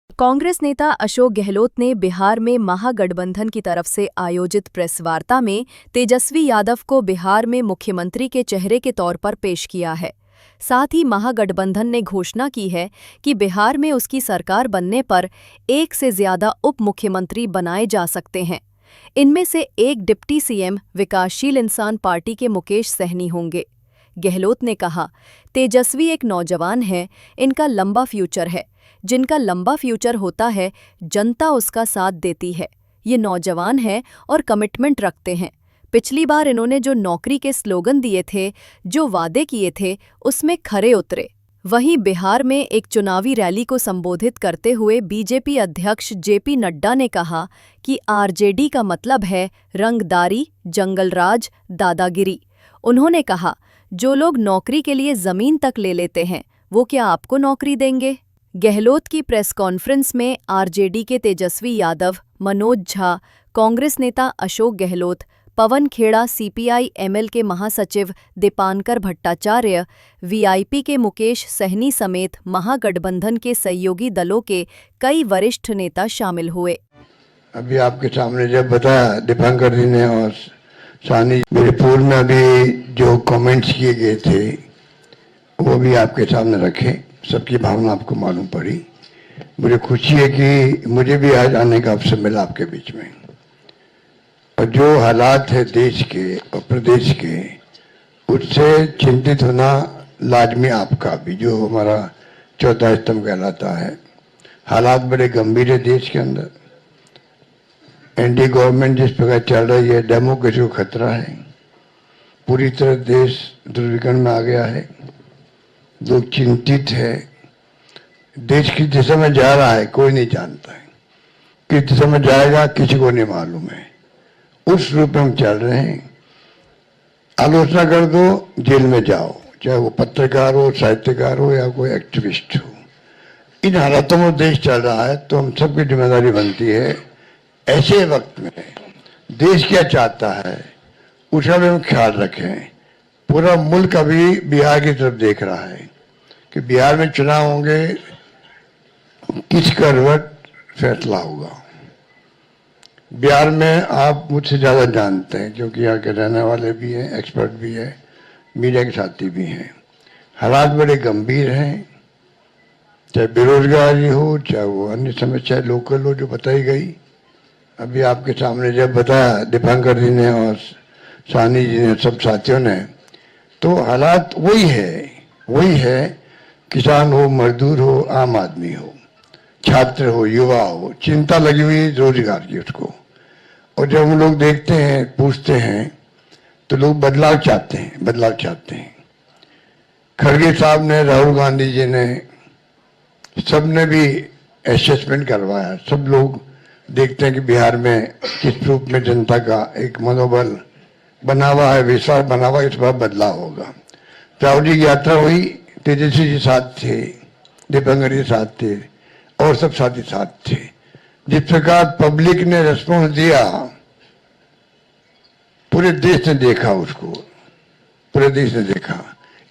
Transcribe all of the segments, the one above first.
कांग्रेस नेता अशोक गहलोत ने बिहार में महागठबंधन की तरफ से आयोजित प्रेस वार्ता में तेजस्वी यादव को बिहार में मुख्यमंत्री के चेहरे के तौर पर पेश किया है। साथ ही महागठबंधन ने घोषणा की है कि बिहार में उसकी सरकार बनने पर एक से ज्यादा उप मुख्यमंत्री बनाए जा सकते हैं। इनमें से एक डिप्टी सीएम विकासशील इंसान पार्टी के मुकेश सहनी होंगे। गहलोत ने कहा, तेजस्वी एक नौजवान है, इनका लंबा फ्यूचर है। जिनका लंबा फ्यूचर होता है, जनता उसका साथ देती है। ये नौजवान है और कमिटमेंट रखते हैं। पिछली बार इन्होंने जो नौकरी के स्लोगन दिए थे, जो वादे किए थे, उसमें खरे उतरे। वहीं बिहार में एक चुनावी रैली को संबोधित करते हुए बीजेपी अध्यक्ष जेपी नड्डा ने कहा कि आरजेडी का मतलब है रंगदारी, जंगलराज, दादागिरी। उन्होंने कहा, जो लोग नौकरी के लिए जमीन तक ले लेते हैं, वो क्या आपको नौकरी देंगे? गहलोत की प्रेस कॉन्फ्रेंस में आरजेडी के तेजस्वी यादव, मनोज झा, कांग्रेस नेता अशोक गहलोत, पवन खेड़ा, सीपीआई एमएल के महासचिव दीपांकर भट्टाचार्य, वीआईपी के मुकेश सहनी समेत महागठबंधन के सहयोगी दलों के कई वरिष्ठ नेता शामिल हुए। अभी आपके सामने जब बताया दीपांकर जी ने और सानी, मेरे पूर्व में अभी जो कमेंट्स किए गए थे वो भी आपके सामने रखे। सबकी भावना आपको मालूम पड़ी। मुझे खुशी है कि मुझे भी आज आने का अवसर मिला आपके बीच में। और जो हालात है देश के और प्रदेश के, उससे चिंतित होना लाजमी आपका भी, जो हमारा चौथा स्तंभ कहलाता है। हालात बड़े गंभीर है देश के अंदर। एनडीए गवर्नमेंट जिस प्रकार चल रही है, डेमोक्रेसी को खतरा है। पूरी तरह देश दुर्विकरण में आ गया है। लोग चिंतित है। देश किस दिशा में जा रहा है कोई नहीं जानता है। किस दिशा में जाएगा किसी को नहीं मालूम है। उस रूप में हम चल रहे हैं। आलोचना कर दो, जेल में जाओ, चाहे वो पत्रकार हो, साहित्यकार हो या कोई एक्टिविस्ट हो। इन हालातों में देश चल रहा है, तो हम सबकी जिम्मेदारी बनती है ऐसे वक्त में देश क्या चाहता है उसका भी हम ख्याल रखें। पूरा मुल्क अभी बिहार की तरफ देख रहा है कि बिहार में चुनाव होंगे, किस करवट फैसला होगा। बिहार में आप मुझसे ज़्यादा जानते हैं क्योंकि यहाँ के रहने वाले भी हैं, एक्सपर्ट भी हैं, मीडिया के साथी भी हैं। हालात बड़े गंभीर हैं, चाहे बेरोजगारी हो, चाहे वो अन्य समस्या लोकल हो जो बताई गई। अभी आपके सामने जब बताया दीपांकर जी ने और सानी जी ने, सब साथियों ने, तो हालात वही है। किसान हो, मजदूर हो, आम आदमी हो, छात्र हो, युवा हो, चिंता लगी हुई रोजगार की उसको। और जब हम लोग देखते हैं, पूछते हैं, तो लोग बदलाव चाहते हैं। खड़गे साहब ने, राहुल गांधी जी ने, सबने भी असेसमेंट करवाया। सब लोग देखते हैं कि बिहार में किस रूप में जनता का एक मनोबल बना हुआ है, विश्वास बना हुआ, इस बार बदलाव होगा। राहुल जी की यात्रा हुई, तेजस्वी जी साथ थे, दीपांकर जी साथ थे और सब साथी साथ थे। जिस प्रकार पब्लिक ने रिस्पॉन्स दिया, पूरे देश ने देखा उसको, पूरे देश ने देखा।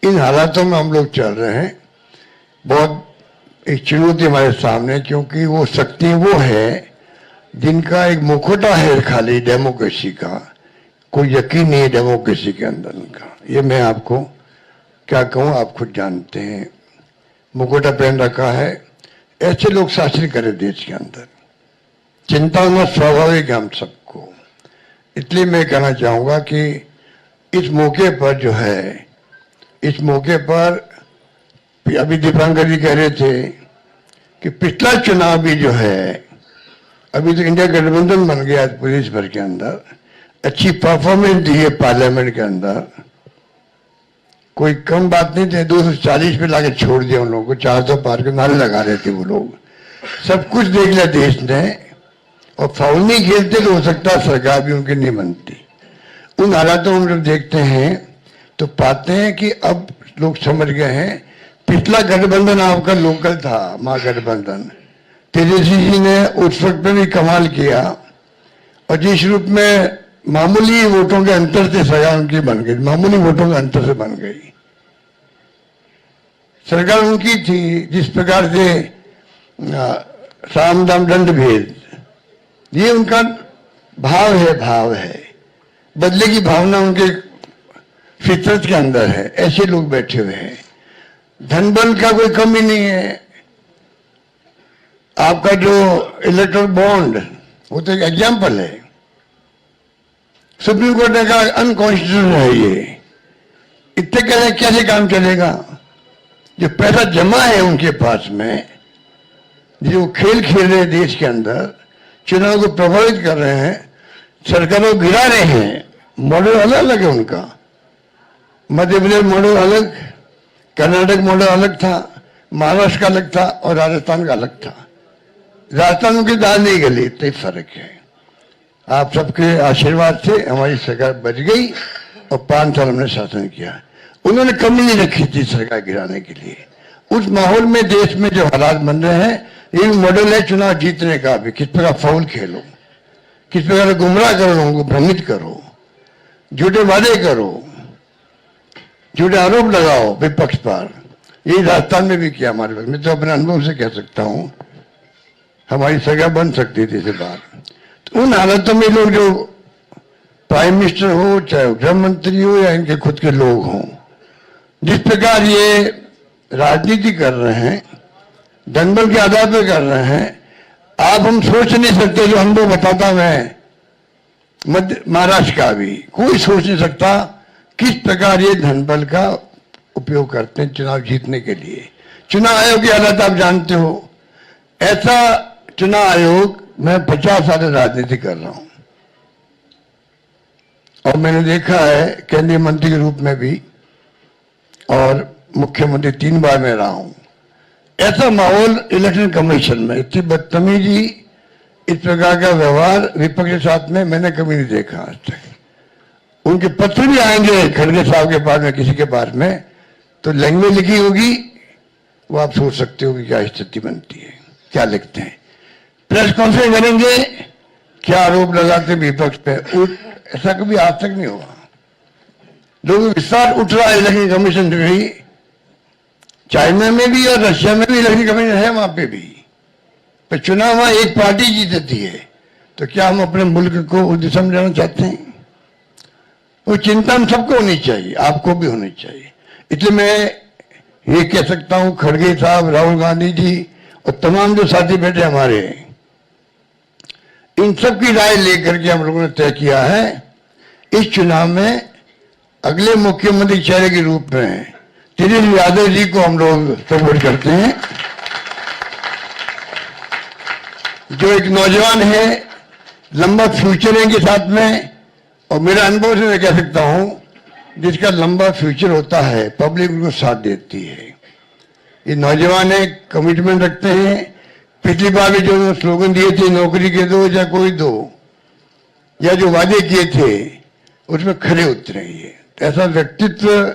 इन हालातों में हम लोग चल रहे हैं। बहुत एक चुनौती हमारे सामने, क्योंकि वो शक्ति वो है जिनका एक मुखौटा है खाली डेमोक्रेसी का। कोई यकीन नहीं है डेमोक्रेसी के अंदर उनका। ये मैं आपको क्या कहूँ, आप खुद जानते हैं। मुखौटा पहन रखा है। ऐसे लोग शासन करें देश के अंदर, चिंता होना स्वाभाविक है हम सबको। इसलिए मैं कहना चाहूँगा कि इस मौके पर जो है, इस मौके पर अभी दीपांकर जी कह रहे थे कि पिछला चुनाव भी जो है, अभी तो इंडिया गठबंधन बन गया प्रदेश भर के अंदर, अच्छी परफॉर्मेंस दी है पार्लियामेंट के अंदर। कोई कम बात नहीं थी। 240 पे लाके छोड़ दिया उन लोगों को। 400 पार के नारे लगा रहे थे वो लोग। सब कुछ देख लिया देश ने, और फाउल नहीं खेलते तो हो सकता है सरकार भी उनकी नहीं बनती। उन हालातों में हम जब देखते हैं तो पाते हैं कि अब लोग समझ गए हैं। पिछला गठबंधन आपका लोकल था, महागठबंधन। तेजस्वी जी ने उस वक्त में भी कमाल किया, और जिस रूप में मामूली वोटों के अंतर से सरकार उनकी बन गई, मामूली वोटों के अंतर से बन गई सरकार उनकी थी। जिस प्रकार से साम दाम दंड भेद, ये उनका भाव है। बदले की भावना उनके फितरत के अंदर है। ऐसे लोग बैठे हुए हैं। धन बल का कोई कमी नहीं है। आपका जो इलेक्ट्रल बॉन्ड, वो तो एक एग्जाम्पल है। सुप्रीम कोर्ट ने कहा अनकॉन्स्टिट्यूशनल है ये। इतने कैसे काम चलेगा? जो पैसा जमा है उनके पास में, जो खेल खेल रहे हैं देश के अंदर, चुनाव को प्रभावित कर रहे हैं, सरकारों को गिरा रहे हैं। मॉडल अलग अलग है उनका। मध्य प्रदेश मॉडल अलग, कर्नाटक मॉडल अलग था, महाराष्ट्र का अलग था और राजस्थान का अलग था। राजस्थान की दाल नहीं गली, इतना फर्क है। आप सबके आशीर्वाद से हमारी सरकार बच गई और 5 साल हमने शासन किया। उन्होंने कमी नहीं रखी थी सरकार गिराने के लिए। उस माहौल में देश में जो हालात बन रहे हैं, ये मॉडल है चुनाव जीतने का भी। किस प्रकार फाउल खेलो, किस प्रकार गुमराह करो, लोगों को भ्रमित करो, झूठे वादे करो, झूठे आरोप लगाओ विपक्ष पर। यही राजस्थान में भी किया हमारे वक्त। मैं तो अपने अनुभव से कह सकता हूं, हमारी सरकार बन सकती थी इसे बार। तो उन हालातों में लोग जो प्राइम मिनिस्टर हो, चाहे गृह मंत्री हो या इनके खुद के लोग हों, जिस प्रकार ये राजनीति कर रहे हैं, दंगल के आधार पर कर रहे हैं, आप हम सोच नहीं सकते। जो अनुभव बताता मैं मध्य महाराष्ट्र का भी, कोई सोच नहीं सकता किस प्रकार ये धनबल का उपयोग करते हैं चुनाव जीतने के लिए। चुनाव आयोग की हालत आप जानते हो। ऐसा चुनाव आयोग, मैं 50 साल राजनीति कर रहा हूं और मैंने देखा है केंद्रीय मंत्री के रूप में भी और मुख्यमंत्री 3 बार में रहा हूं। ऐसा माहौल इलेक्शन कमीशन में, इतनी बदतमीजी, इस प्रकार का व्यवहार विपक्ष के साथ में मैंने कभी नहीं देखा आज तक। उनके पत्र भी आएंगे खड़गे साहब के पास में, किसी के पास में, तो लैंग्वेज लिखी होगी, वो आप सोच सकते हो कि क्या स्थिति बनती है, क्या लिखते हैं। प्रेस कॉन्फ्रेंस करेंगे, क्या आरोप लगाते विपक्ष पे, ऐसा कभी आज तक नहीं हुआ। लोगों विश्वास उठ रहा है इलेक्शन कमीशन से भी। चाइना में भी और रशिया में भी इलेक्शन कमीशन है, वहां पे भी। पर चुनाव वहां एक पार्टी जीतती है, तो क्या हम अपने मुल्क को उस दिशा में जाना चाहते हैं? वो चिंता हम सबको होनी चाहिए, आपको भी होनी चाहिए। इसलिए मैं ये कह सकता हूं, खड़गे साहब, राहुल गांधी जी और तमाम जो साथी बैठे हमारे, इन सब की राय लेकर के हम लोगों ने तय किया है इस चुनाव में अगले मुख्यमंत्री चेहरे के रूप में तेजस्वी यादव जी को हम लोग सपोर्ट करते हैं, जो एक नौजवान है, लंबा फ्यूचर है इनके साथ में। और मेरा अनुभव से मैं कह सकता हूं, जिसका लंबा फ्यूचर होता है, पब्लिक उनको साथ देती है। ये नौजवान है, कमिटमेंट रखते हैं। पिछली बार भी जो स्लोगन दिए थे, नौकरी के दो या कोई दो, या जो वादे किए थे उसमें खरे उतरे। ये ऐसा व्यक्तित्व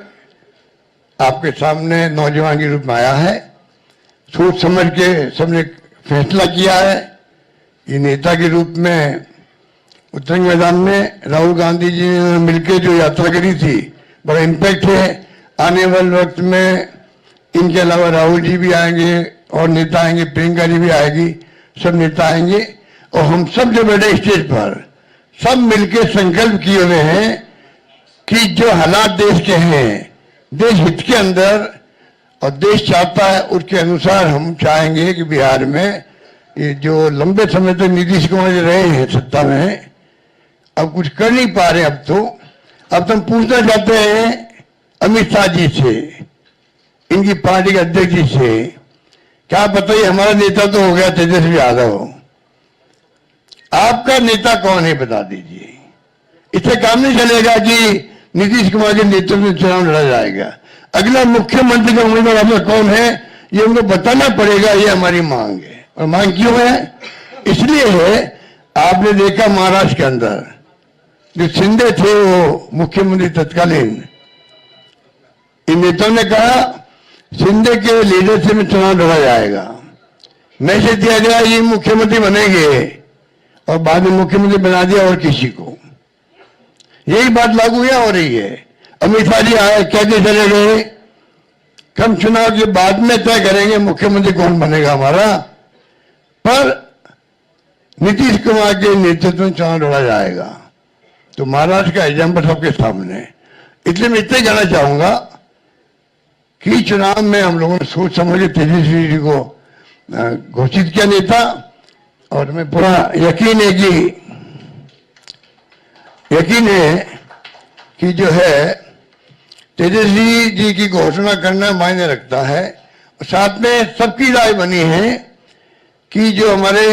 आपके सामने नौजवान के रूप में आया है। सोच समझ के सबने फैसला किया है। ये नेता के रूप में उत्तरंग मैदान में राहुल गांधी जी ने मिलकर जो यात्रा करी थी, बड़ा इम्पैक्ट है। आने वाले वक्त में इनके अलावा राहुल जी भी आएंगे और नेता आएंगे, प्रियंका जी भी आएगी, सब नेता आएंगे। और हम सब जो बैठे स्टेज पर, सब मिलकर संकल्प किए हुए हैं कि जो हालात देश के हैं, देश हित के अंदर और देश चाहता है उसके अनुसार हम चाहेंगे कि बिहार में ये जो लंबे समय तक नीतीश कुमार जी रहे हैं सत्ता में, अब कुछ कर नहीं पा रहे। अब तो हम पूछना चाहते हैं अमित शाह जी से, इनकी पार्टी के अध्यक्ष जी से, क्या बताइए, हमारा नेता तो हो गया तेजस्वी यादव, आपका नेता कौन है बता दीजिए। इससे काम नहीं चलेगा कि नीतीश कुमार के नेतृत्व में चुनाव लड़ा जाएगा। अगला मुख्यमंत्री का उम्मीदवार आपका कौन है, ये उनको बताना पड़ेगा। ये हमारी मांग है। और मांग क्यों है? इसलिए है, आपने देखा महाराष्ट्र के अंदर जो शिंदे थे, वो मुख्यमंत्री तत्कालीन, इन नेताओं ने कहा शिंदे के लीडरशिप में चुनाव लड़ा जाएगा। मैसेज दिया गया ये मुख्यमंत्री बनेंगे और बाद में मुख्यमंत्री बना दिया और किसी को। यही बात लागू यहाँ हो रही है। अमित शाह जी आए, कहते चले गए हम चुनाव के बाद में तय करेंगे मुख्यमंत्री कौन बनेगा हमारा। पर नीतीश कुमार के नेतृत्व में चुनाव लड़ा जाएगा। तो महाराष्ट्र का एग्जाम्पल सबके सामने है। इसलिए मैं इतना कहना चाहूंगा कि चुनाव में हम लोगों ने सोच समझ के तेजस्वी जी को घोषित किया नेता, और हमें पूरा यकीन है कि जो है तेजस्वी जी की घोषणा करना मायने रखता है। साथ में सबकी राय बनी है कि जो हमारे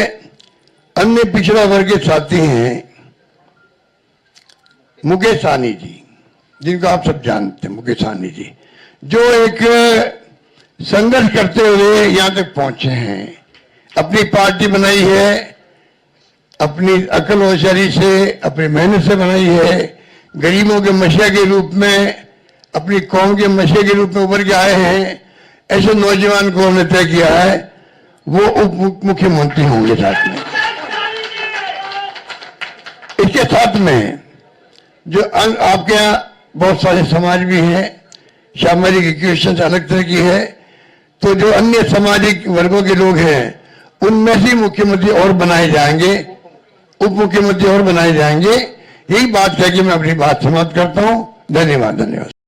अन्य पिछड़ा वर्ग के साथी हैं, मुकेश सहनी जी, जिनको आप सब जानते हैं, मुकेश सहनी जी जो एक संघर्ष करते हुए यहां तक पहुंचे हैं, अपनी पार्टी बनाई है, अपनी अकल होशियारी से, अपनी मेहनत से बनाई है, गरीबों के मसीहा के रूप में, अपनी कौम के मसीहा के रूप में उभर के आए हैं। ऐसे नौजवान को हमने तय किया है वो उप मुख्यमंत्री होंगे। साथ में इसके साथ में जो आपके यहाँ बहुत सारे समाज भी हैं, सामाजिक इक्वेशन अलग तरह की है, तो जो अन्य सामाजिक वर्गों के लोग हैं उनमें से मुख्यमंत्री और बनाए जाएंगे, उप मुख्यमंत्री और बनाए जाएंगे। यही बात कह के मैं अपनी बात समाप्त करता हूं। धन्यवाद।